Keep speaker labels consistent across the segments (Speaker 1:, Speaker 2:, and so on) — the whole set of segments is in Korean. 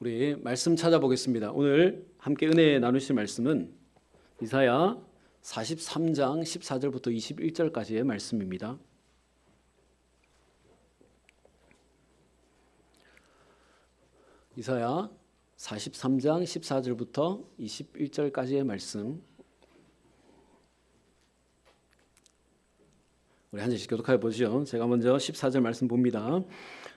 Speaker 1: 우리 말씀 찾아보겠습니다. 오늘 함께 은혜 나누실 말씀은 이사야 43장 14절부터 21절까지의 말씀입니다. 이사야 43장 14절부터 21절까지의 말씀, 우리 한 절씩 교독해 보죠. 제가 먼저 14절 말씀 봅니다.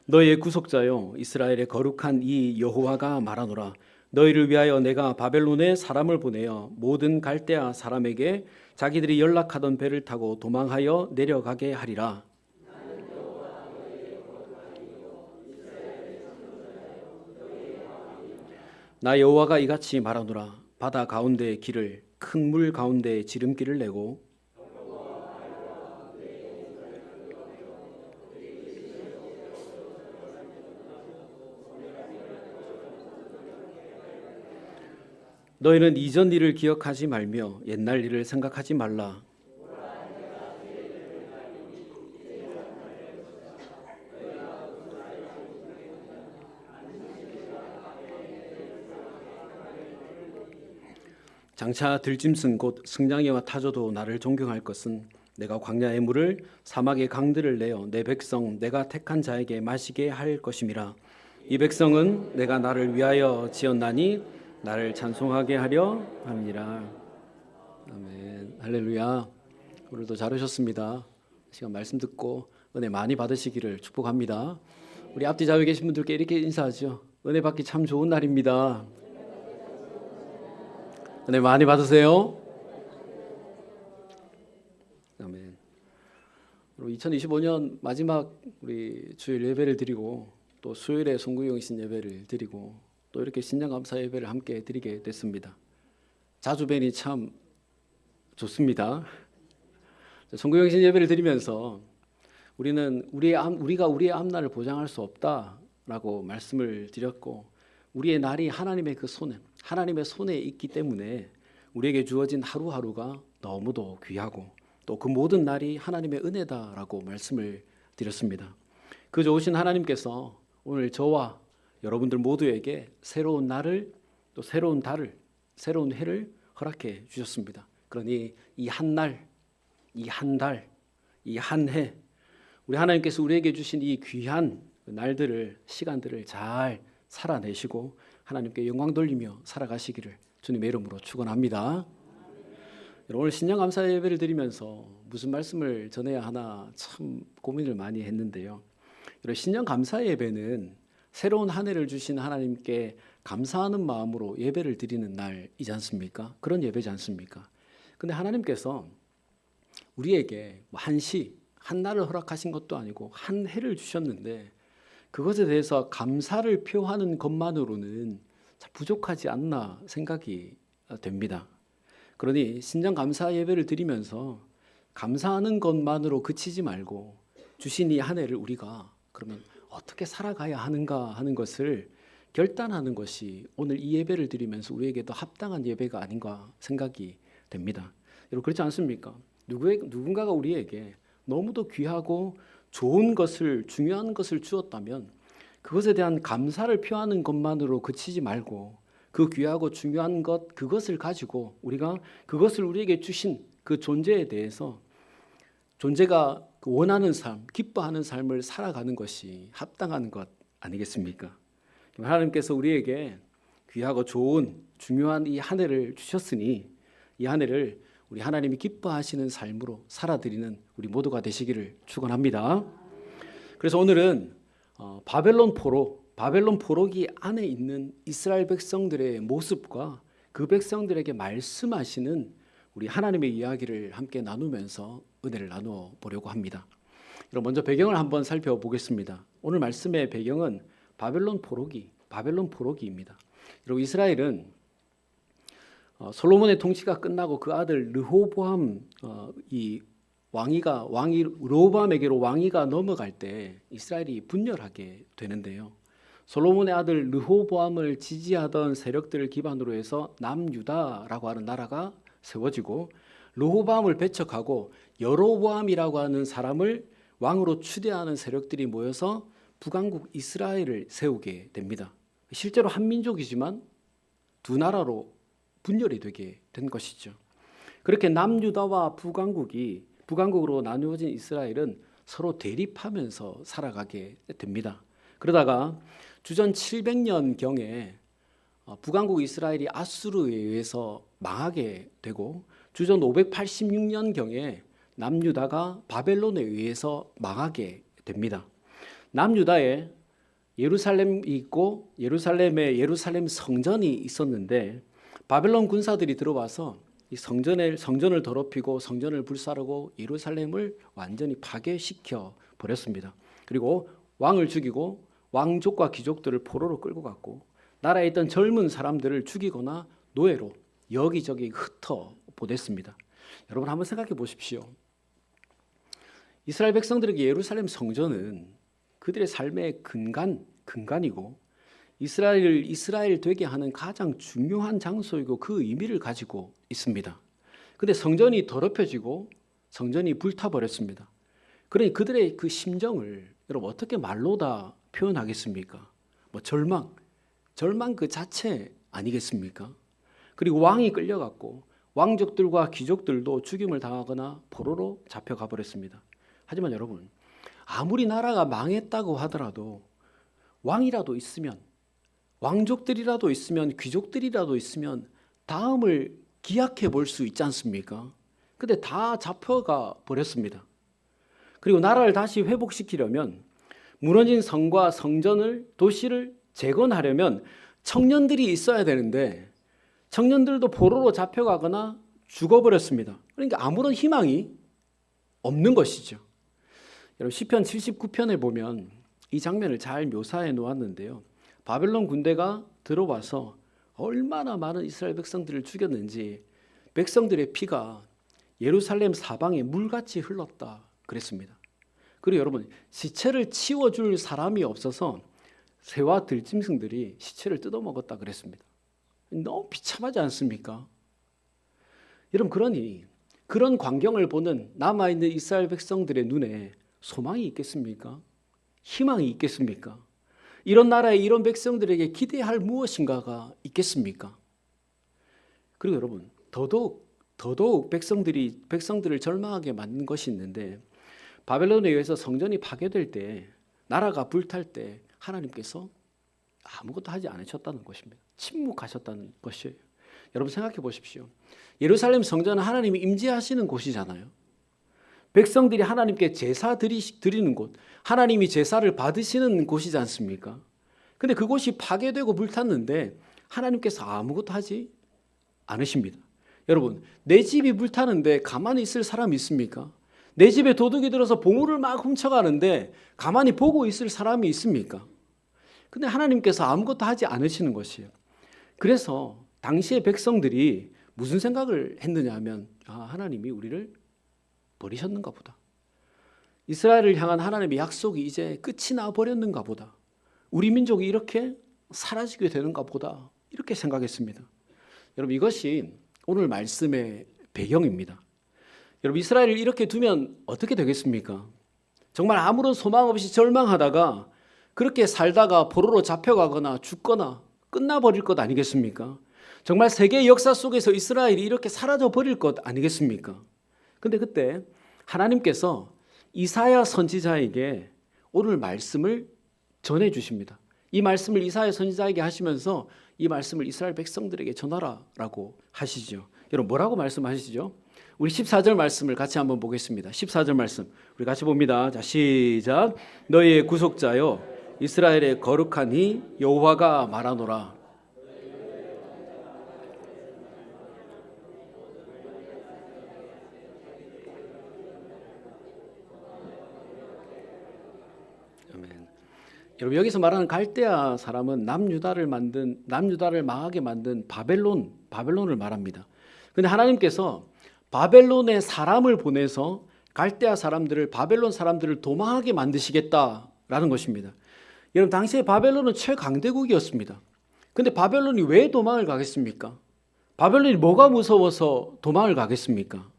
Speaker 1: 너희의 구속자여 이스라엘의 거룩한 이 여호와가 말하노라. 너희를 위하여 내가 바벨론에 사람을 보내어 모든 갈대아 사람에게 자기들이 연락하던 배를 타고 도망하여 내려가게 하리라. 나 여호와가 이같이 말하노라. 바다 가운데의 길을 큰 물 가운데 지름길을 내고 너희는 이전 일을 기억하지 말며 옛날 일을 생각하지 말라. 장차 들짐승 곧 승냥이와 타조도 나를 존경할 것은 내가 광야의 물을 사막의 강들을 내어 내 백성 내가 택한 자에게 마시게 할 것임이라. 이 백성은 내가 나를 위하여 지었나니 나를 찬송하게 하려 함이라. 아멘. 할렐루야. 오늘도 잘 오셨습니다. 시간 말씀 듣고 은혜 많이 받으시기를 축복합니다. 우리 앞뒤 좌우에 계신 분들께 이렇게 인사하죠. 은혜 받기 참 좋은 날입니다. 은혜 많이 받으세요. 아멘. 2025년 마지막 우리 주일 예배를 드리고 또 수요일에 송구영신 예배를 드리고 또 이렇게 신년감사 예배를 함께 드리게 됐습니다. 자주 뵈니 참 좋습니다. 송구영신 예배를 드리면서 우리는 우리가 우리의 앞날을 보장할 수 없다라고 말씀을 드렸고, 우리의 날이 하나님의 그 손에, 하나님의 손에 있기 때문에 우리에게 주어진 하루하루가 너무도 귀하고 또 그 모든 날이 하나님의 은혜다라고 말씀을 드렸습니다. 그 좋으신 하나님께서 오늘 저와 여러분들 모두에게 새로운 날을, 또 새로운 달을, 새로운 해를 허락해 주셨습니다. 그러니 이 한 날, 이 한 달, 이 한 해, 우리 하나님께서 우리에게 주신 이 귀한 날들을, 시간들을 잘 살아내시고 하나님께 영광 돌리며 살아가시기를 주님의 이름으로 축원합니다. 오늘 신년감사 예배를 드리면서 무슨 말씀을 전해야 하나 참 고민을 많이 했는데요. 신년감사 예배는 새로운 한 해를 주신 하나님께 감사하는 마음으로 예배를 드리는 날이지 않습니까? 그런 예배지 않습니까? 근데 하나님께서 우리에게 한 시, 한 날을 허락하신 것도 아니고 한 해를 주셨는데 그것에 대해서 감사를 표하는 것만으로는 참 부족하지 않나 생각이 됩니다. 그러니 신년 감사 예배를 드리면서 감사하는 것만으로 그치지 말고 주신 이 한 해를 우리가 그러면 어떻게 살아가야 하는가 하는 것을 결단하는 것이 오늘 이 예배를 드리면서 우리에게도 합당한 예배가 아닌가 생각이 됩니다. 여러분 그렇지 않습니까? 누군가가 우리에게 너무도 귀하고 좋은 것을, 중요한 것을 주었다면 그것에 대한 감사를 표하는 것만으로 그치지 말고 그 귀하고 중요한 것, 그것을 가지고 우리가 그것을 우리에게 주신 그 존재에 대해서 존재가 원하는 삶, 기뻐하는 삶을 살아가는 것이 합당한 것 아니겠습니까? 하나님께서 우리에게 귀하고 좋은 중요한 이 한 해를 주셨으니 이 한 해를 우리 하나님이 기뻐하시는 삶으로 살아드리는 우리 모두가 되시기를 축원합니다. 그래서 오늘은 바벨론 포로기 안에 있는 이스라엘 백성들의 모습과 그 백성들에게 말씀하시는 우리 하나님의 이야기를 함께 나누면서 은혜를 나누어 보려고 합니다. 그럼 먼저 배경을 한번 살펴보겠습니다. 오늘 말씀의 배경은 바벨론 포로기입니다. 그리고 이스라엘은 솔로몬의 통치가 끝나고 그 아들 르호보암 르호보암에게로 왕위가 넘어갈 때 이스라엘이 분열하게 되는데요. 솔로몬의 아들 르호보암을 지지하던 세력들을 기반으로 해서 남유다라고 하는 나라가 세워지고 르호보암을 배척하고 여로보암이라고 하는 사람을 왕으로 추대하는 세력들이 모여서 북왕국 이스라엘을 세우게 됩니다. 실제로 한 민족이지만 두 나라로 분열이 되게 된 것이죠. 그렇게 남유다와 북왕국으로 나누어진 이스라엘은 서로 대립하면서 살아가게 됩니다. 그러다가 주전 700년경에 북왕국 이스라엘이 아수르에 의해서 망하게 되고 주전 586년경에 남유다가 바벨론에 의해서 망하게 됩니다. 남유다에 예루살렘이 있고 예루살렘에 예루살렘 성전이 있었는데 바벨론 군사들이 들어와서 이 성전을 더럽히고 성전을 불사르고 예루살렘을 완전히 파괴시켜 버렸습니다. 그리고 왕을 죽이고 왕족과 귀족들을 포로로 끌고 갔고 나라에 있던 젊은 사람들을 죽이거나 노예로 여기저기 흩어 보냈습니다. 여러분 한번 생각해 보십시오. 이스라엘 백성들에게 예루살렘 성전은 그들의 삶의 근간이고 이스라엘 되게 하는 가장 중요한 장소이고 그 의미를 가지고 있습니다. 그런데 성전이 더럽혀지고 성전이 불타버렸습니다. 그러니 그들의 그 심정을 여러분 어떻게 말로 다 표현하겠습니까? 절망 그 자체 아니겠습니까? 그리고 왕이 끌려갔고 왕족들과 귀족들도 죽임을 당하거나 포로로 잡혀가 버렸습니다. 하지만 여러분 아무리 나라가 망했다고 하더라도 왕이라도 있으면 왕족들이라도 있으면 귀족들이라도 있으면 다음을 기약해 볼 수 있지 않습니까? 근데 다 잡혀가 버렸습니다. 그리고 나라를 다시 회복시키려면 무너진 성과 성전을 도시를 재건하려면 청년들이 있어야 되는데 청년들도 포로로 잡혀가거나 죽어버렸습니다. 그러니까 아무런 희망이 없는 것이죠. 여러분 시편 79편에 보면 이 장면을 잘 묘사해 놓았는데요. 바벨론 군대가 들어와서 얼마나 많은 이스라엘 백성들을 죽였는지 백성들의 피가 예루살렘 사방에 물같이 흘렀다 그랬습니다. 그리고 여러분 시체를 치워줄 사람이 없어서 새와 들짐승들이 시체를 뜯어먹었다 그랬습니다. 너무 비참하지 않습니까? 여러분 그러니 그런 광경을 보는 남아있는 이스라엘 백성들의 눈에 소망이 있겠습니까? 희망이 있겠습니까? 이런 나라에 이런 백성들에게 기대할 무엇인가가 있겠습니까? 그리고 여러분 더더욱 백성들을 절망하게 만든 것이 있는데 바벨론에 의해서 성전이 파괴될 때 나라가 불탈 때 하나님께서 아무것도 하지 않으셨다는 것입니다. 침묵하셨다는 것이에요. 여러분 생각해 보십시오. 예루살렘 성전은 하나님이 임재하시는 곳이잖아요. 백성들이 하나님께 제사 드리는 곳, 하나님이 제사를 받으시는 곳이지 않습니까? 근데 그곳이 파괴되고 불탔는데 하나님께서 아무것도 하지 않으십니다. 여러분, 내 집이 불타는데 가만히 있을 사람이 있습니까? 내 집에 도둑이 들어서 보물을 막 훔쳐가는데 가만히 보고 있을 사람이 있습니까? 근데 하나님께서 아무것도 하지 않으시는 것이에요. 그래서 당시의 백성들이 무슨 생각을 했느냐 하면 하나님이 우리를 버리셨는가 보다. 이스라엘을 향한 하나님의 약속이 이제 끝이 나버렸는가 보다. 우리 민족이 이렇게 사라지게 되는가 보다. 이렇게 생각했습니다. 여러분 이것이 오늘 말씀의 배경입니다. 여러분 이스라엘을 이렇게 두면 어떻게 되겠습니까? 정말 아무런 소망 없이 절망하다가 그렇게 살다가 포로로 잡혀가거나 죽거나 끝나버릴 것 아니겠습니까? 정말 세계 역사 속에서 이스라엘이 이렇게 사라져버릴 것 아니겠습니까? 근데 그때 하나님께서 이사야 선지자에게 오늘 말씀을 전해 주십니다. 이 말씀을 이사야 선지자에게 하시면서 이 말씀을 이스라엘 백성들에게 전하라라고 하시죠. 여러분 뭐라고 말씀하시죠? 우리 14절 말씀을 같이 한번 보겠습니다. 14절 말씀 우리 같이 봅니다. 자 시작. 너희의 구속자여 이스라엘의 거룩한 이 여호와가 말하노라. 여러분 여기서 말하는 갈대아 사람은 남유다를 망하게 만든 바벨론을 말합니다. 그런데 하나님께서 바벨론에 사람을 보내서 갈대아 사람들을 바벨론 사람들을 도망하게 만드시겠다라는 것입니다. 여러분 당시에 바벨론은 최강대국이었습니다. 그런데 바벨론이 왜 도망을 가겠습니까? 바벨론이 뭐가 무서워서 도망을 가겠습니까?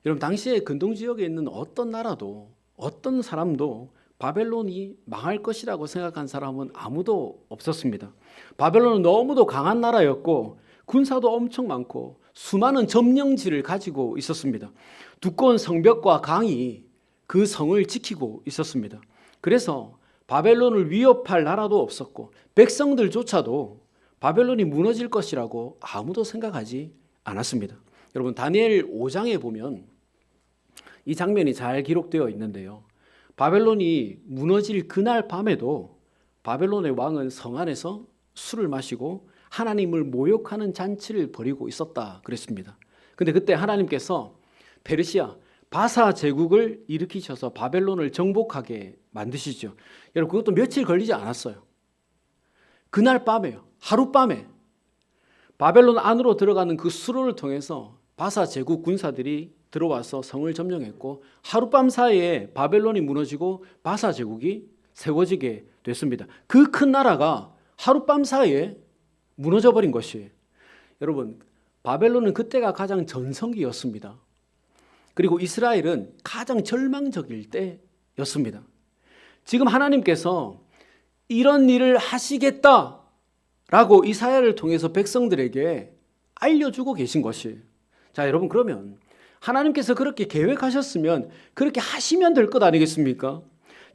Speaker 1: 여러분 당시에 근동 지역에 있는 어떤 나라도 어떤 사람도 바벨론이 망할 것이라고 생각한 사람은 아무도 없었습니다. 바벨론은 너무도 강한 나라였고 군사도 엄청 많고 수많은 점령지를 가지고 있었습니다. 두꺼운 성벽과 강이 그 성을 지키고 있었습니다. 그래서 바벨론을 위협할 나라도 없었고 백성들조차도 바벨론이 무너질 것이라고 아무도 생각하지 않았습니다. 여러분 다니엘 5장에 보면 이 장면이 잘 기록되어 있는데요. 바벨론이 무너질 그날 밤에도 바벨론의 왕은 성 안에서 술을 마시고 하나님을 모욕하는 잔치를 벌이고 있었다 그랬습니다. 근데 그때 하나님께서 페르시아 바사 제국을 일으키셔서 바벨론을 정복하게 만드시죠. 여러분 그것도 며칠 걸리지 않았어요. 그날 밤에요. 하룻밤에 바벨론 안으로 들어가는 그 수로를 통해서 바사 제국 군사들이 들어와서 성을 점령했고 하룻밤 사이에 바벨론이 무너지고 바사 제국이 세워지게 됐습니다. 그 큰 나라가 하룻밤 사이에 무너져 버린 것이에요. 여러분 바벨론은 그때가 가장 전성기였습니다. 그리고 이스라엘은 가장 절망적일 때였습니다. 지금 하나님께서 이런 일을 하시겠다라고 이사야를 통해서 백성들에게 알려주고 계신 것이에요. 자, 여러분 그러면 하나님께서 그렇게 계획하셨으면 그렇게 하시면 될 것 아니겠습니까?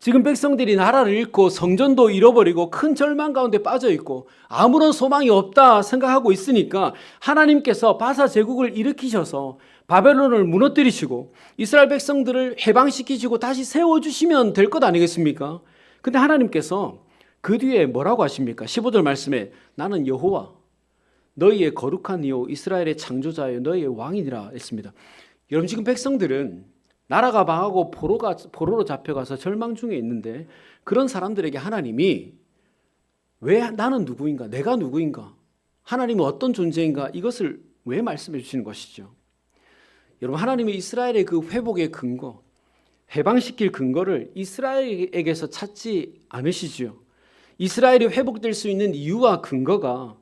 Speaker 1: 지금 백성들이 나라를 잃고 성전도 잃어버리고 큰 절망 가운데 빠져 있고 아무런 소망이 없다 생각하고 있으니까 하나님께서 바사 제국을 일으키셔서 바벨론을 무너뜨리시고 이스라엘 백성들을 해방시키시고 다시 세워주시면 될 것 아니겠습니까? 근데 하나님께서 그 뒤에 뭐라고 하십니까? 15절 말씀에 나는 여호와 너희의 거룩한 이요 이스라엘의 창조자여 너희의 왕이니라 했습니다. 여러분 지금 백성들은 나라가 망하고 포로로 잡혀가서 절망 중에 있는데 그런 사람들에게 하나님이 왜 나는 누구인가? 내가 누구인가? 하나님은 어떤 존재인가? 이것을 왜 말씀해 주시는 것이죠? 여러분 하나님이 이스라엘의 그 회복의 근거, 해방시킬 근거를 이스라엘에게서 찾지 않으시지요. 이스라엘이 회복될 수 있는 이유와 근거가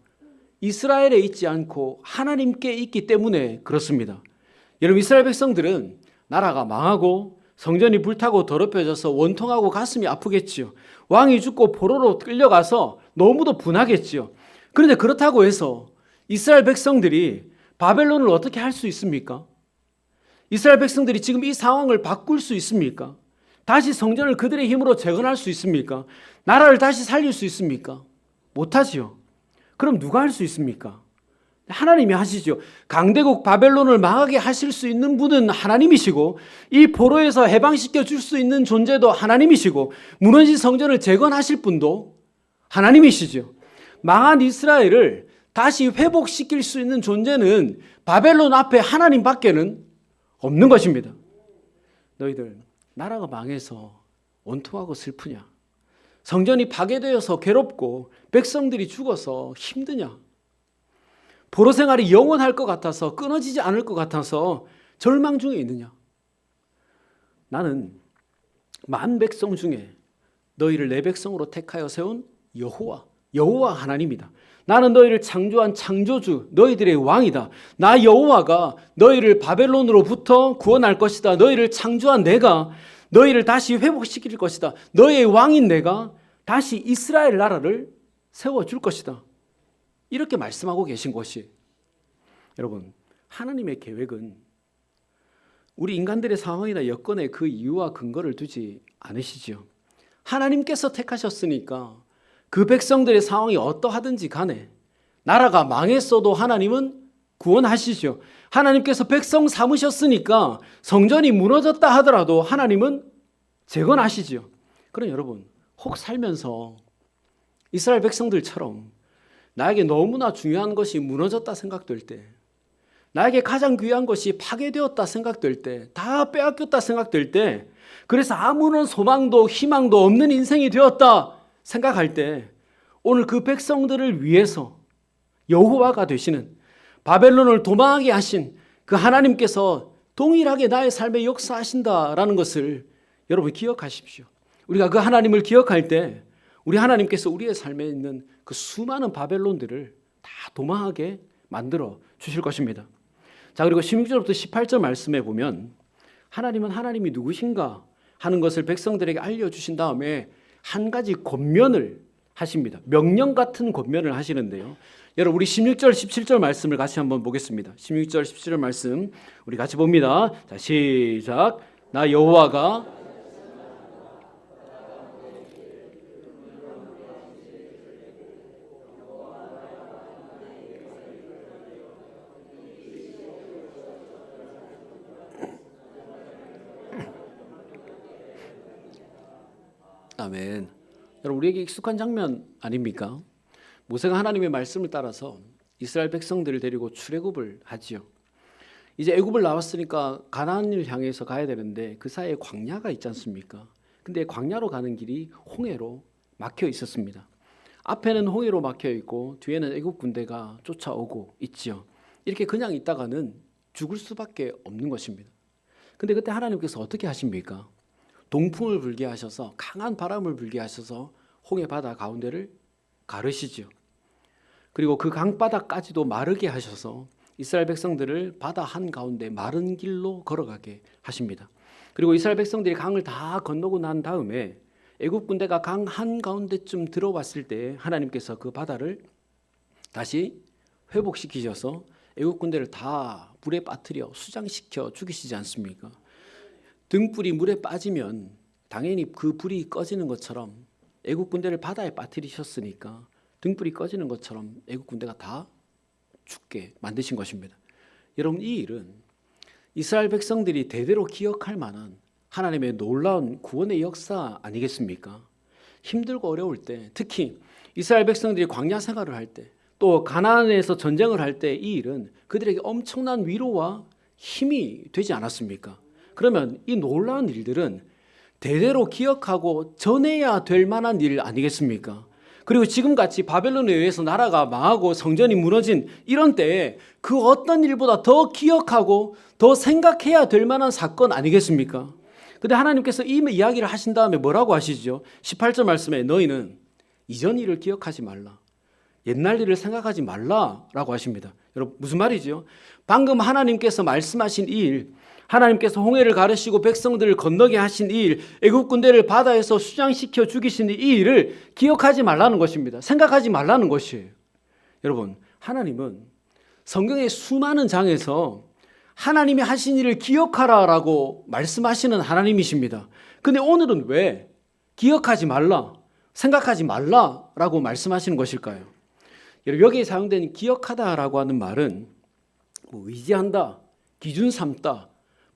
Speaker 1: 이스라엘에 있지 않고 하나님께 있기 때문에 그렇습니다. 여러분 이스라엘 백성들은 나라가 망하고 성전이 불타고 더럽혀져서 원통하고 가슴이 아프겠지요. 왕이 죽고 포로로 끌려가서 너무도 분하겠지요. 그런데 그렇다고 해서 이스라엘 백성들이 바벨론을 어떻게 할 수 있습니까? 이스라엘 백성들이 지금 이 상황을 바꿀 수 있습니까? 다시 성전을 그들의 힘으로 재건할 수 있습니까? 나라를 다시 살릴 수 있습니까? 못하지요. 그럼 누가 할 수 있습니까? 하나님이 하시죠. 강대국 바벨론을 망하게 하실 수 있는 분은 하나님이시고 이 포로에서 해방시켜 줄 수 있는 존재도 하나님이시고 무너진 성전을 재건하실 분도 하나님이시죠. 망한 이스라엘을 다시 회복시킬 수 있는 존재는 바벨론 앞에 하나님밖에는 없는 것입니다. 너희들 나라가 망해서 원통하고 슬프냐? 성전이 파괴되어서 괴롭고 백성들이 죽어서 힘드냐? 포로 생활이 영원할 것 같아서 끊어지지 않을 것 같아서 절망 중에 있느냐? 나는 만 백성 중에 너희를 내 백성으로 택하여 세운 여호와 하나님이다. 나는 너희를 창조한 창조주, 너희들의 왕이다. 나 여호와가 너희를 바벨론으로부터 구원할 것이다. 너희를 창조한 내가 너희를 다시 회복시킬 것이다. 너희의 왕인 내가 다시 이스라엘 나라를 세워줄 것이다. 이렇게 말씀하고 계신 것이 여러분 하나님의 계획은 우리 인간들의 상황이나 여건에 그 이유와 근거를 두지 않으시지요. 하나님께서 택하셨으니까 그 백성들의 상황이 어떠하든지 간에 나라가 망했어도 하나님은 구원하시죠. 하나님께서 백성 삼으셨으니까 성전이 무너졌다 하더라도 하나님은 재건하시죠. 그럼 여러분 혹 살면서 이스라엘 백성들처럼 나에게 너무나 중요한 것이 무너졌다 생각될 때, 나에게 가장 귀한 것이 파괴되었다 생각될 때, 다 빼앗겼다 생각될 때, 그래서 아무런 소망도 희망도 없는 인생이 되었다 생각할 때 오늘 그 백성들을 위해서 여호와가 되시는 바벨론을 도망하게 하신 그 하나님께서 동일하게 나의 삶에 역사하신다라는 것을 여러분 기억하십시오. 우리가 그 하나님을 기억할 때 우리 하나님께서 우리의 삶에 있는 그 수많은 바벨론들을 다 도망하게 만들어 주실 것입니다. 자, 그리고 16절부터 18절 말씀에 보면 하나님은 하나님이 누구신가 하는 것을 백성들에게 알려주신 다음에 한 가지 권면을 하십니다. 명령 같은 권면을 하시는데요. 여러분, 우리 16절 17절 말씀을 같이 한번 보겠습니다. 16절 17절 말씀 우리 같이 봅니다. 자, 시작. 나 여호와가 아멘. 여러분, 우리에게 익숙한 장면 아닙니까? 모세가 하나님의 말씀을 따라서 이스라엘 백성들을 데리고 출애굽을 하지요. 이제 애굽을 나왔으니까 가나안을 향해서 가야 되는데 그 사이에 광야가 있지 않습니까? 근데 광야로 가는 길이 홍해로 막혀 있었습니다. 앞에는 홍해로 막혀 있고 뒤에는 애굽 군대가 쫓아오고 있지요. 이렇게 그냥 있다가는 죽을 수밖에 없는 것입니다. 근데 그때 하나님께서 어떻게 하십니까? 동풍을 불게 하셔서 강한 바람을 불게 하셔서 홍해 바다 가운데를 가르시지요. 그리고 그 강바닥까지도 마르게 하셔서 이스라엘 백성들을 바다 한가운데 마른 길로 걸어가게 하십니다. 그리고 이스라엘 백성들이 강을 다 건너고 난 다음에 애굽 군대가 강 한가운데쯤 들어왔을 때 하나님께서 그 바다를 다시 회복시키셔서 애굽 군대를 다 물에 빠뜨려 수장시켜 죽이시지 않습니까? 등불이 물에 빠지면 당연히 그 불이 꺼지는 것처럼 애굽 군대를 바다에 빠뜨리셨으니까 등불이 꺼지는 것처럼 애굽 군대가 다 죽게 만드신 것입니다. 여러분, 이 일은 이스라엘 백성들이 대대로 기억할 만한 하나님의 놀라운 구원의 역사 아니겠습니까? 힘들고 어려울 때, 특히 이스라엘 백성들이 광야 생활을 할 때, 또 가나안에서 전쟁을 할 때 이 일은 그들에게 엄청난 위로와 힘이 되지 않았습니까? 그러면 이 놀라운 일들은 대대로 기억하고 전해야 될 만한 일 아니겠습니까? 그리고 지금같이 바벨론에 의해서 나라가 망하고 성전이 무너진 이런 때에 그 어떤 일보다 더 기억하고 더 생각해야 될 만한 사건 아니겠습니까? 근데 하나님께서 이 이야기를 하신 다음에 뭐라고 하시죠? 18절 말씀에 너희는 이전 일을 기억하지 말라, 옛날 일을 생각하지 말라라고 하십니다. 여러분, 무슨 말이죠? 방금 하나님께서 말씀하신 이 일, 하나님께서 홍해를 가르시고 백성들을 건너게 하신 이 일, 애굽 군대를 바다에서 수장시켜 죽이신 이 일을 기억하지 말라는 것입니다. 생각하지 말라는 것이에요. 여러분, 하나님은 성경의 수많은 장에서 하나님이 하신 일을 기억하라라고 말씀하시는 하나님이십니다. 근데 오늘은 왜 기억하지 말라, 생각하지 말라라고 말씀하시는 것일까요? 여러분, 여기에 사용된 기억하다라고 하는 말은 의지한다, 기준 삼다,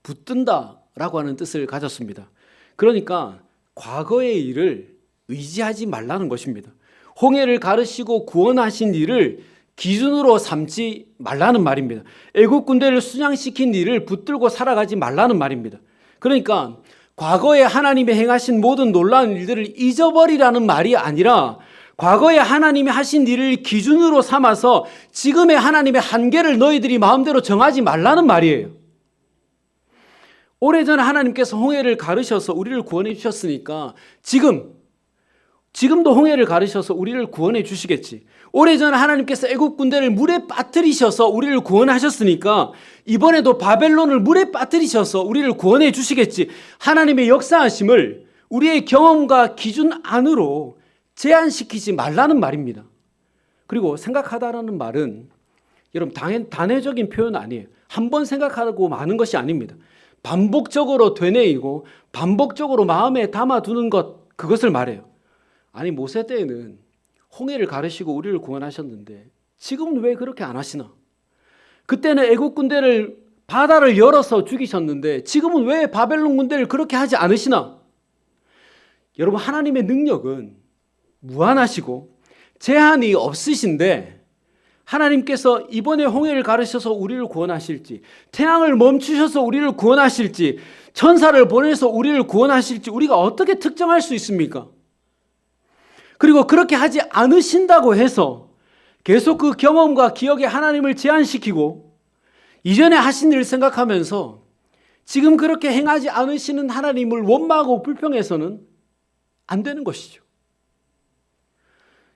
Speaker 1: 붙든다라고 하는 뜻을 가졌습니다. 그러니까 과거의 일을 의지하지 말라는 것입니다. 홍해를 가르시고 구원하신 일을 기준으로 삼지 말라는 말입니다. 애국 군대를 순양시킨 일을 붙들고 살아가지 말라는 말입니다. 그러니까 과거에 하나님이 행하신 모든 놀라운 일들을 잊어버리라는 말이 아니라 과거에 하나님이 하신 일을 기준으로 삼아서 지금의 하나님의 한계를 너희들이 마음대로 정하지 말라는 말이에요. 오래전에 하나님께서 홍해를 가르셔서 우리를 구원해 주셨으니까 지금도 홍해를 가르셔서 우리를 구원해 주시겠지. 오래전에 하나님께서 애국 군대를 물에 빠뜨리셔서 우리를 구원하셨으니까 이번에도 바벨론을 물에 빠뜨리셔서 우리를 구원해 주시겠지. 하나님의 역사하심을 우리의 경험과 기준 안으로 제한시키지 말라는 말입니다. 그리고 생각하다라는 말은 여러분 단회적인 표현 아니에요. 한 번 생각하고 마는 것이 아닙니다. 반복적으로 되뇌이고 반복적으로 마음에 담아두는 것, 그것을 말해요. 아니, 모세 때에는 홍해를 가르시고 우리를 구원하셨는데 지금은 왜 그렇게 안 하시나? 그때는 애국 군대를 바다를 열어서 죽이셨는데 지금은 왜 바벨론 군대를 그렇게 하지 않으시나? 여러분, 하나님의 능력은 무한하시고 제한이 없으신데 하나님께서 이번에 홍해를 가르셔서 우리를 구원하실지, 태양을 멈추셔서 우리를 구원하실지, 천사를 보내서 우리를 구원하실지 우리가 어떻게 특정할 수 있습니까? 그리고 그렇게 하지 않으신다고 해서 계속 그 경험과 기억에 하나님을 제한시키고 이전에 하신 일을 생각하면서 지금 그렇게 행하지 않으시는 하나님을 원망하고 불평해서는 안 되는 것이죠.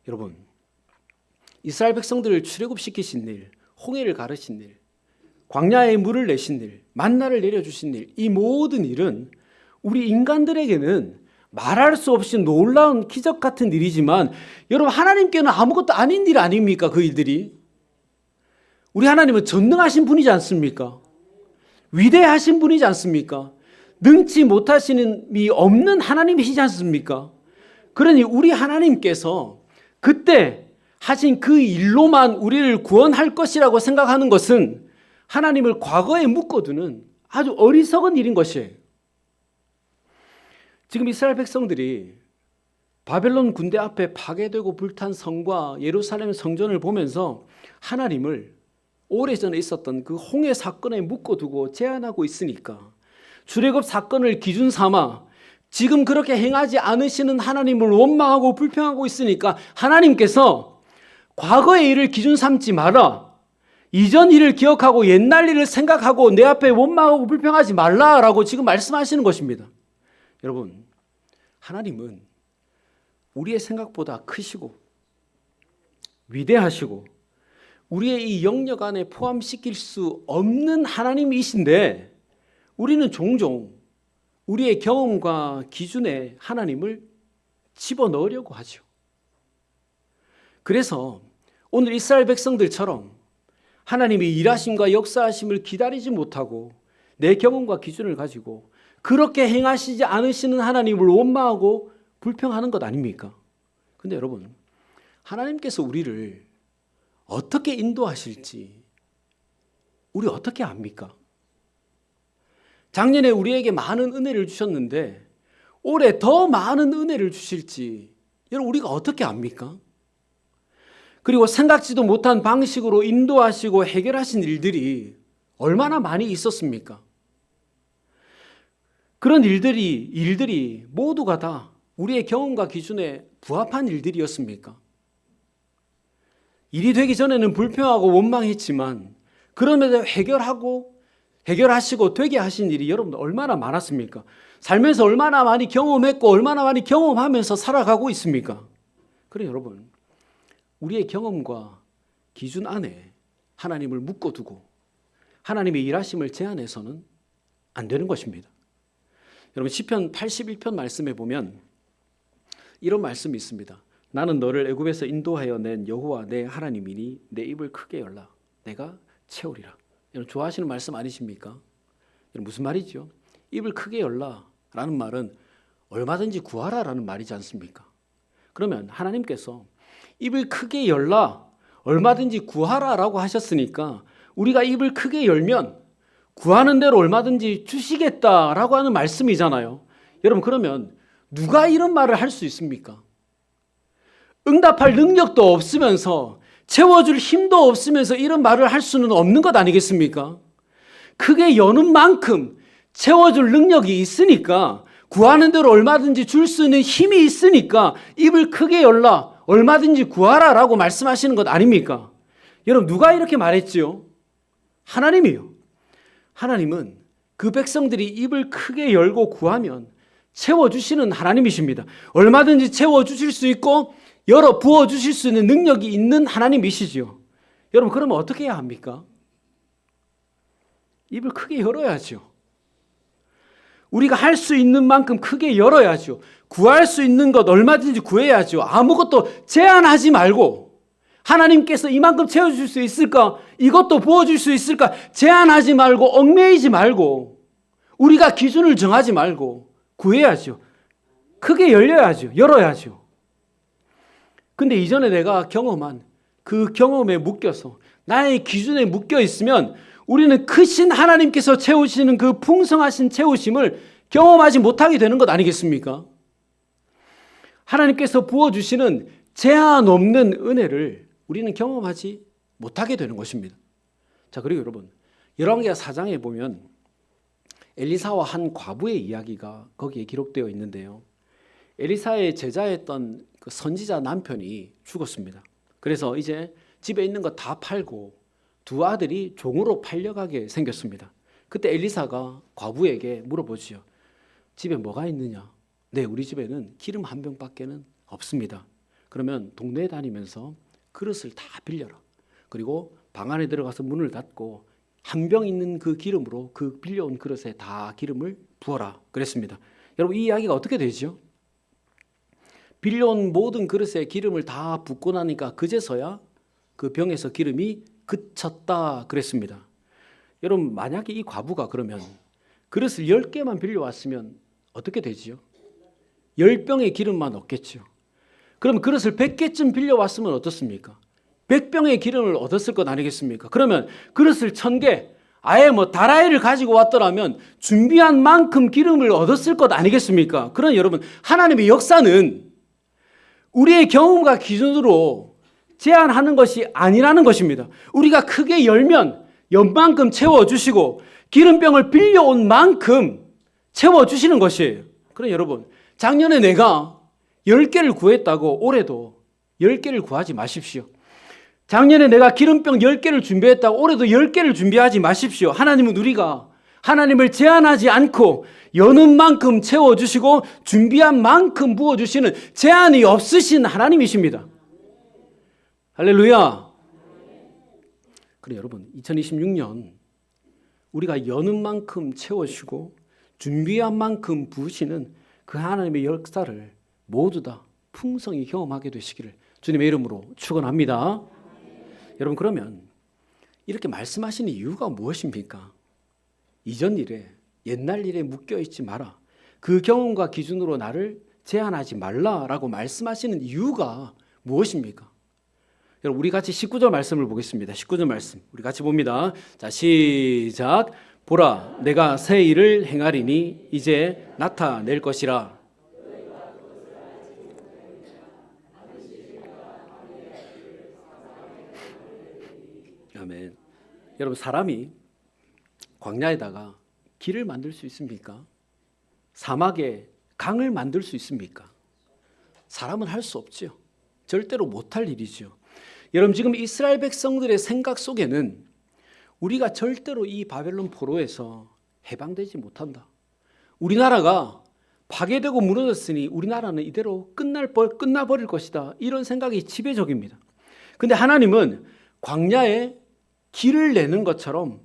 Speaker 1: 여러분, 이스라엘 백성들을 출애굽시키신 일, 홍해를 가르신 일, 광야에 물을 내신 일, 만나를 내려주신 일, 이 모든 일은 우리 인간들에게는 말할 수 없이 놀라운 기적 같은 일이지만 여러분 하나님께는 아무것도 아닌 일 아닙니까? 그 일들이. 우리 하나님은 전능하신 분이지 않습니까? 위대하신 분이지 않습니까? 능치 못하시는 이 없는 하나님이시지 않습니까? 그러니 우리 하나님께서 그때 하신 그 일로만 우리를 구원할 것이라고 생각하는 것은 하나님을 과거에 묶어두는 아주 어리석은 일인 것이에요. 지금 이스라엘 백성들이 바벨론 군대 앞에 파괴되고 불탄 성과 예루살렘 성전을 보면서 하나님을 오래전에 있었던 그 홍해 사건에 묶어두고 제한하고 있으니까 출애굽 사건을 기준 삼아 지금 그렇게 행하지 않으시는 하나님을 원망하고 불평하고 있으니까 하나님께서 과거의 일을 기준 삼지 마라. 이전 일을 기억하고 옛날 일을 생각하고 내 앞에 원망하고 불평하지 말라라고 지금 말씀하시는 것입니다. 여러분, 하나님은 우리의 생각보다 크시고 위대하시고 우리의 이 영역 안에 포함시킬 수 없는 하나님이신데 우리는 종종 우리의 경험과 기준에 하나님을 집어넣으려고 하죠. 그래서 오늘 이스라엘 백성들처럼 하나님의 일하심과 역사하심을 기다리지 못하고 내 경험과 기준을 가지고 그렇게 행하시지 않으시는 하나님을 원망하고 불평하는 것 아닙니까? 근데 여러분, 하나님께서 우리를 어떻게 인도하실지 우리 어떻게 압니까? 작년에 우리에게 많은 은혜를 주셨는데 올해 더 많은 은혜를 주실지 여러분 우리가 어떻게 압니까? 그리고 생각지도 못한 방식으로 인도하시고 해결하신 일들이 얼마나 많이 있었습니까? 그런 일들이 모두가 다 우리의 경험과 기준에 부합한 일들이었습니까? 일이 되기 전에는 불평하고 원망했지만 그럼에도 해결하시고 되게 하신 일이 여러분들 얼마나 많았습니까? 살면서 얼마나 많이 경험했고 얼마나 많이 경험하면서 살아가고 있습니까? 그래 여러분, 우리의 경험과 기준 안에 하나님을 묶어두고 하나님의 일하심을 제한해서는 안 되는 것입니다. 여러분 시편 81편 말씀에 보면 이런 말씀이 있습니다. 나는 너를 애굽에서 인도하여 낸 여호와 내 하나님이니 내 입을 크게 열라 내가 채우리라. 여러분 좋아하시는 말씀 아니십니까? 여러분 무슨 말이죠? 입을 크게 열라라는 말은 얼마든지 구하라라는 말이지 않습니까? 그러면 하나님께서 입을 크게 열라 얼마든지 구하라라고 하셨으니까 우리가 입을 크게 열면 구하는 대로 얼마든지 주시겠다라고 하는 말씀이잖아요. 여러분 그러면 누가 이런 말을 할 수 있습니까? 응답할 능력도 없으면서 채워줄 힘도 없으면서 이런 말을 할 수는 없는 것 아니겠습니까? 크게 여는 만큼 채워줄 능력이 있으니까 구하는 대로 얼마든지 줄 수 있는 힘이 있으니까 입을 크게 열라 얼마든지 구하라라고 말씀하시는 것 아닙니까? 여러분 누가 이렇게 말했지요? 하나님이요. 하나님은 그 백성들이 입을 크게 열고 구하면 채워주시는 하나님이십니다. 얼마든지 채워주실 수 있고 열어 부어주실 수 있는 능력이 있는 하나님이시지요. 여러분 그러면 어떻게 해야 합니까? 입을 크게 열어야죠. 우리가 할 수 있는 만큼 크게 열어야죠. 구할 수 있는 것 얼마든지 구해야죠. 아무것도 제한하지 말고 하나님께서 이만큼 채워줄 수 있을까? 이것도 부어줄 수 있을까? 제한하지 말고 얽매이지 말고 우리가 기준을 정하지 말고 구해야죠. 크게 열어야죠. 근데 이전에 내가 경험한 그 경험에 묶여서 나의 기준에 묶여 있으면 우리는 크신 하나님께서 채우시는 그 풍성하신 채우심을 경험하지 못하게 되는 것 아니겠습니까? 하나님께서 부어주시는 제한 없는 은혜를 우리는 경험하지 못하게 되는 것입니다. 자, 그리고 여러분 열왕기하 4장에 보면 엘리사와 한 과부의 이야기가 거기에 기록되어 있는데요. 엘리사의 제자였던 그 선지자 남편이 죽었습니다. 그래서 이제 집에 있는 거 다 팔고 두 아들이 종으로 팔려가게 생겼습니다. 그때 엘리사가 과부에게 물어보지요. 집에 뭐가 있느냐? 네, 우리 집에는 기름 한 병밖에는 없습니다. 그러면 동네에 다니면서 그릇을 다 빌려라. 그리고 방 안에 들어가서 문을 닫고 한 병 있는 그 기름으로 그 빌려온 그릇에 다 기름을 부어라 그랬습니다. 여러분 이 이야기가 어떻게 되죠? 빌려온 모든 그릇에 기름을 다 붓고 나니까 그제서야 그 병에서 기름이 그쳤다 그랬습니다. 여러분 만약에 이 과부가 그러면 그릇을 10개만 빌려왔으면 어떻게 되지요? 10병의 기름만 얻겠죠. 그럼 그릇을 100개쯤 빌려왔으면 어떻습니까? 100병의 기름을 얻었을 것 아니겠습니까? 그러면 그릇을 1000개, 아예 다라이를 가지고 왔더라면 준비한 만큼 기름을 얻었을 것 아니겠습니까? 그러나 여러분, 하나님의 역사는 우리의 경험과 기준으로 제한하는 것이 아니라는 것입니다. 우리가 크게 열면 연만큼 채워주시고 기름병을 빌려온 만큼 채워주시는 것이에요. 그러나 여러분, 작년에 내가 10개를 구했다고 올해도 10개를 구하지 마십시오. 작년에 내가 기름병 10개를 준비했다고 올해도 10개를 준비하지 마십시오. 하나님은 우리가 하나님을 제한하지 않고 여는 만큼 채워주시고 준비한 만큼 부어주시는 제한이 없으신 하나님이십니다. 할렐루야. 그래 여러분, 2026년 우리가 여는 만큼 채워주시고 준비한 만큼 부으시는 그 하나님의 역사를 모두 다 풍성히 경험하게 되시기를 주님의 이름으로 축원합니다. 여러분, 그러면 이렇게 말씀하시는 이유가 무엇입니까? 이전 일에, 옛날 일에 묶여있지 마라, 그 경험과 기준으로 나를 제한하지 말라라고 말씀하시는 이유가 무엇입니까? 여러분, 우리 같이 19절 말씀을 보겠습니다. 19절 말씀 우리 같이 봅니다. 자, 시작. 보라, 내가 새 일을 행하리니 이제 나타낼 것이라. 아멘. 여러분, 사람이 광야에다가 길을 만들 수 있습니까? 사막에 강을 만들 수 있습니까? 사람은 할 수 없죠. 절대로 못할 일이죠. 여러분, 지금 이스라엘 백성들의 생각 속에는 우리가 절대로 이 바벨론 포로에서 해방되지 못한다. 우리나라가 파괴되고 무너졌으니 우리나라는 이대로 끝나버릴 것이다. 이런 생각이 지배적입니다. 그런데 하나님은 광야에 길을 내는 것처럼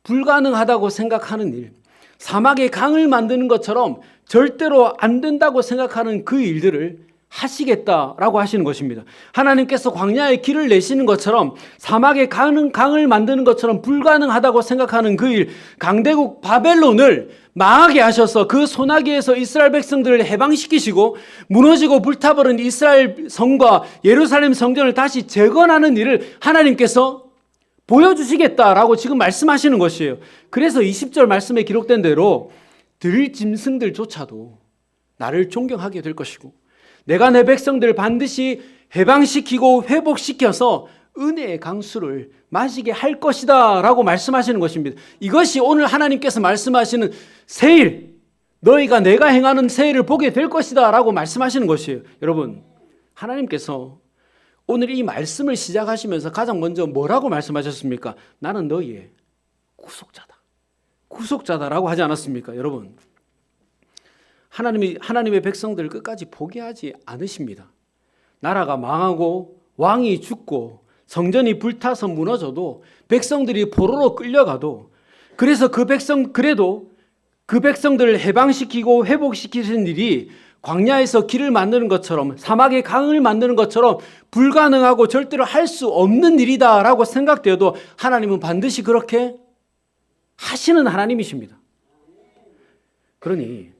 Speaker 1: 불가능하다고 생각하는 일, 사막에 강을 만드는 것처럼 절대로 안 된다고 생각하는 그 일들을 하시겠다라고 하시는 것입니다. 하나님께서 광야에 길을 내시는 것처럼 사막에 강을 만드는 것처럼 불가능하다고 생각하는 그 일, 강대국 바벨론을 망하게 하셔서 그 소나기에서 이스라엘 백성들을 해방시키시고 무너지고 불타버린 이스라엘 성과 예루살렘 성전을 다시 재건하는 일을 하나님께서 보여주시겠다라고 지금 말씀하시는 것이에요. 그래서 20절 말씀에 기록된 대로 들짐승들조차도 나를 존경하게 될 것이고 내가 내 백성들을 반드시 해방시키고 회복시켜서 은혜의 강수를 마시게 할 것이다 라고 말씀하시는 것입니다. 이것이 오늘 하나님께서 말씀하시는 새일, 너희가 내가 행하는 새일을 보게 될 것이다 라고 말씀하시는 것이에요. 여러분, 하나님께서 오늘 이 말씀을 시작하시면서 가장 먼저 뭐라고 말씀하셨습니까? 나는 너희의 구속자다라고 하지 않았습니까? 여러분, 하나님의 백성들을 끝까지 포기하지 않으십니다. 나라가 망하고 왕이 죽고 성전이 불타서 무너져도 백성들이 포로로 끌려가도 그래도 그 백성들을 해방시키고 회복시키는 일이 광야에서 길을 만드는 것처럼 사막에 강을 만드는 것처럼 불가능하고 절대로 할 수 없는 일이다라고 생각되어도 하나님은 반드시 그렇게 하시는 하나님이십니다. 그러니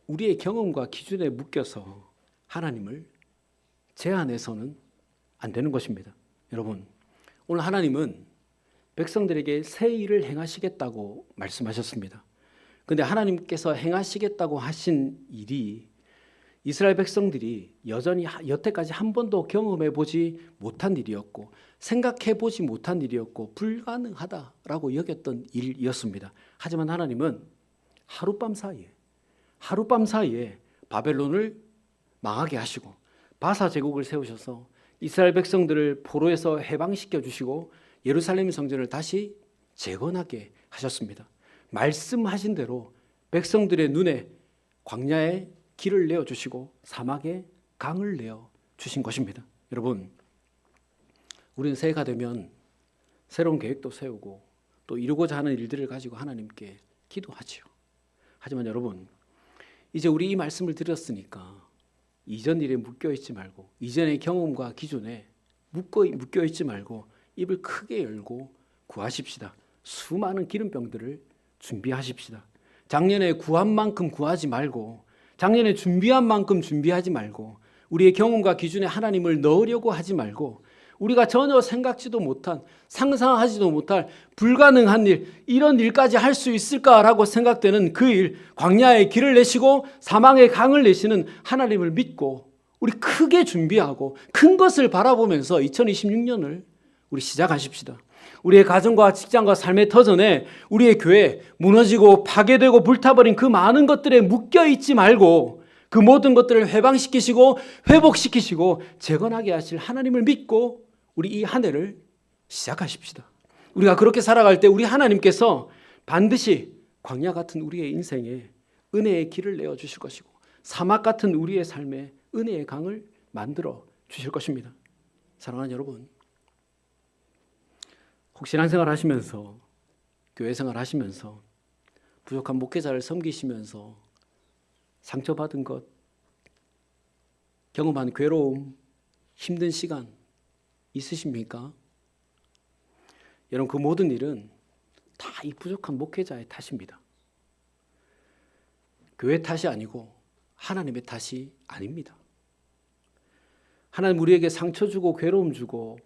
Speaker 1: 우리의 경험과 기준에 묶여서 하나님을 제한해서는 안 되는 것입니다. 여러분, 오늘 하나님은 백성들에게 새 일을 행하시겠다고 말씀하셨습니다. 그런데 하나님께서 행하시겠다고 하신 일이 이스라엘 백성들이 여전히 여태까지 한 번도 경험해 보지 못한 일이었고 생각해 보지 못한 일이었고 불가능하다라고 여겼던 일이었습니다. 하지만 하나님은 하룻밤 사이에 바벨론을 망하게 하시고 바사 제국을 세우셔서 이스라엘 백성들을 포로에서 해방시켜 주시고 예루살렘 성전을 다시 재건하게 하셨습니다. 말씀하신 대로 백성들의 눈에 광야에 길을 내어주시고 사막에 강을 내어주신 것입니다. 여러분, 우리는 새해가 되면 새로운 계획도 세우고 또 이루고자 하는 일들을 가지고 하나님께 기도하지요. 하지만 여러분, 이제 우리 이 말씀을 드렸으니까 이전 일에 묶여있지 말고, 이전의 경험과 기존에 묶여있지 말고 입을 크게 열고 구하십시다. 수많은 기름병들을 준비하십시다. 작년에 구한 만큼 구하지 말고, 작년에 준비한 만큼 준비하지 말고, 우리의 경험과 기준에 하나님을 넣으려고 하지 말고, 우리가 전혀 생각지도 못한, 상상하지도 못할 불가능한 일, 이런 일까지 할 수 있을까라고 생각되는 그 일, 광야의 길을 내시고 사망의 강을 내시는 하나님을 믿고 우리 크게 준비하고 큰 것을 바라보면서 2026년을 우리 시작하십시다. 우리의 가정과 직장과 삶의 터전에 우리의 교회 무너지고 파괴되고 불타버린 그 많은 것들에 묶여있지 말고 그 모든 것들을 해방시키시고 회복시키시고 재건하게 하실 하나님을 믿고 우리 이 한 해를 시작하십시다. 우리가 그렇게 살아갈 때 우리 하나님께서 반드시 광야 같은 우리의 인생에 은혜의 길을 내어주실 것이고 사막 같은 우리의 삶에 은혜의 강을 만들어 주실 것입니다. 사랑하는 여러분, 혹 신앙생활 하시면서, 교회 생활 하시면서, 부족한 목회자를 섬기시면서 상처받은 것, 경험한 괴로움, 힘든 시간 있으십니까? 여러분, 그 모든 일은 다 이 부족한 목회자의 탓입니다. 교회 탓이 아니고 하나님의 탓이 아닙니다. 하나님 우리에게 상처 주고 괴로움 주고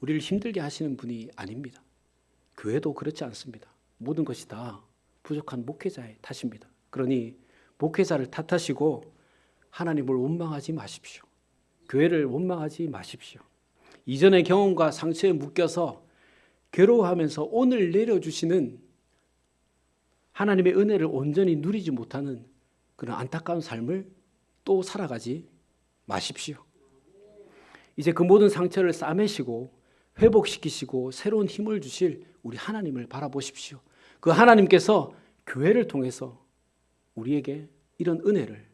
Speaker 1: 우리를 힘들게 하시는 분이 아닙니다. 교회도 그렇지 않습니다. 모든 것이 다 부족한 목회자의 탓입니다. 그러니 목회자를 탓하시고 하나님을 원망하지 마십시오. 교회를 원망하지 마십시오. 이전의 경험과 상처에 묶여서 괴로워하면서 오늘 내려주시는 하나님의 은혜를 온전히 누리지 못하는 그런 안타까운 삶을 또 살아가지 마십시오. 이제 그 모든 상처를 싸매시고 회복시키시고 새로운 힘을 주실 우리 하나님을 바라보십시오. 그 하나님께서 교회를 통해서 우리에게 이런 은혜를,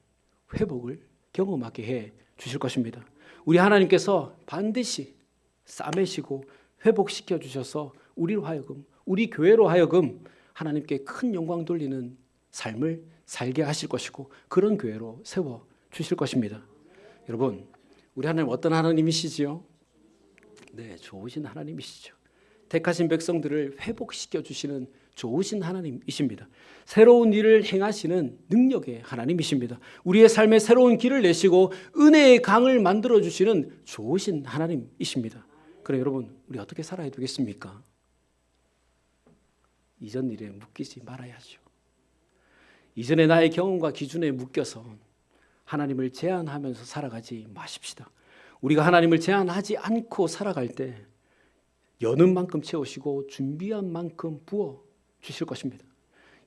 Speaker 1: 회복을 경험하게 해 주실 것입니다. 우리 하나님께서 반드시 싸매시고 회복시켜 주셔서 우리로 하여금, 우리 교회로 하여금 하나님께 큰 영광 돌리는 삶을 살게 하실 것이고 그런 교회로 세워 주실 것입니다. 여러분, 우리 하나님 어떤 하나님이시지요? 네, 좋으신 하나님이시죠. 택하신 백성들을 회복시켜 주시는 좋으신 하나님이십니다. 새로운 일을 행하시는 능력의 하나님이십니다. 우리의 삶에 새로운 길을 내시고 은혜의 강을 만들어 주시는 좋으신 하나님이십니다. 그래 여러분, 우리 어떻게 살아야 되겠습니까? 이전 일에 묶이지 말아야죠. 이전의 나의 경험과 기준에 묶여서 하나님을 제한하면서 살아가지 마십시다. 우리가 하나님을 제한하지 않고 살아갈 때 여는 만큼 채우시고 준비한 만큼 부어 주실 것입니다.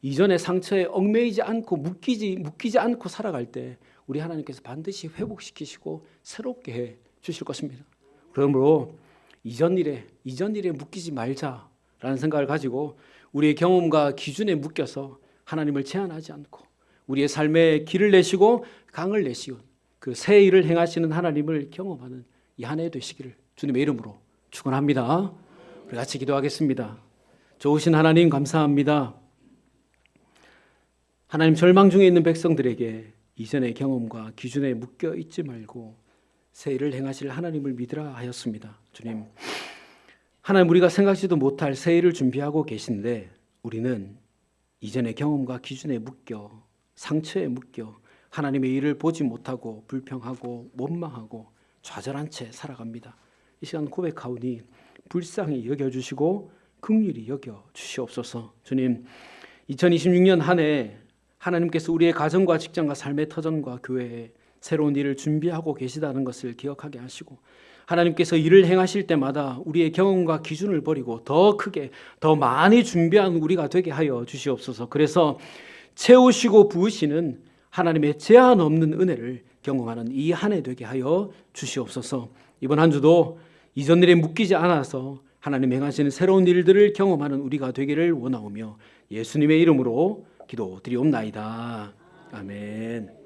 Speaker 1: 이전의 상처에 얽매이지 않고 묶이지 않고 살아갈 때 우리 하나님께서 반드시 회복시키시고 새롭게 해 주실 것입니다. 그러므로 이전 일에 묶이지 말자라는 생각을 가지고 우리의 경험과 기준에 묶여서 하나님을 제한하지 않고 우리의 삶에 길을 내시고 강을 내시고 그 새 일을 행하시는 하나님을 경험하는 이 한 해 되시기를 주님의 이름으로 축원합니다. 우리 같이 기도하겠습니다. 좋으신 하나님 감사합니다. 하나님, 절망 중에 있는 백성들에게 이전의 경험과 기준에 묶여 있지 말고 새 일을 행하실 하나님을 믿으라 하였습니다. 주님, 하나님, 우리가 생각지도 못할 새 일을 준비하고 계신데 우리는 이전의 경험과 기준에 묶여 상처에 묶여 하나님의 일을 보지 못하고 불평하고 원망하고 좌절한 채 살아갑니다. 이 시간 고백하오니 불쌍히 여겨주시고 긍휼히 여겨주시옵소서. 주님, 2026년 한 해 하나님께서 우리의 가정과 직장과 삶의 터전과 교회에 새로운 일을 준비하고 계시다는 것을 기억하게 하시고 하나님께서 일을 행하실 때마다 우리의 경험과 기준을 버리고 더 크게 더 많이 준비한 우리가 되게 하여 주시옵소서. 그래서 채우시고 부으시는 하나님의 제한 없는 은혜를 경험하는 이 한 해 되게 하여 주시옵소서. 이번 한 주도 이전 일에 묶이지 않아서 하나님 행하시는 새로운 일들을 경험하는 우리가 되기를 원하오며 예수님의 이름으로 기도드리옵나이다. 아멘.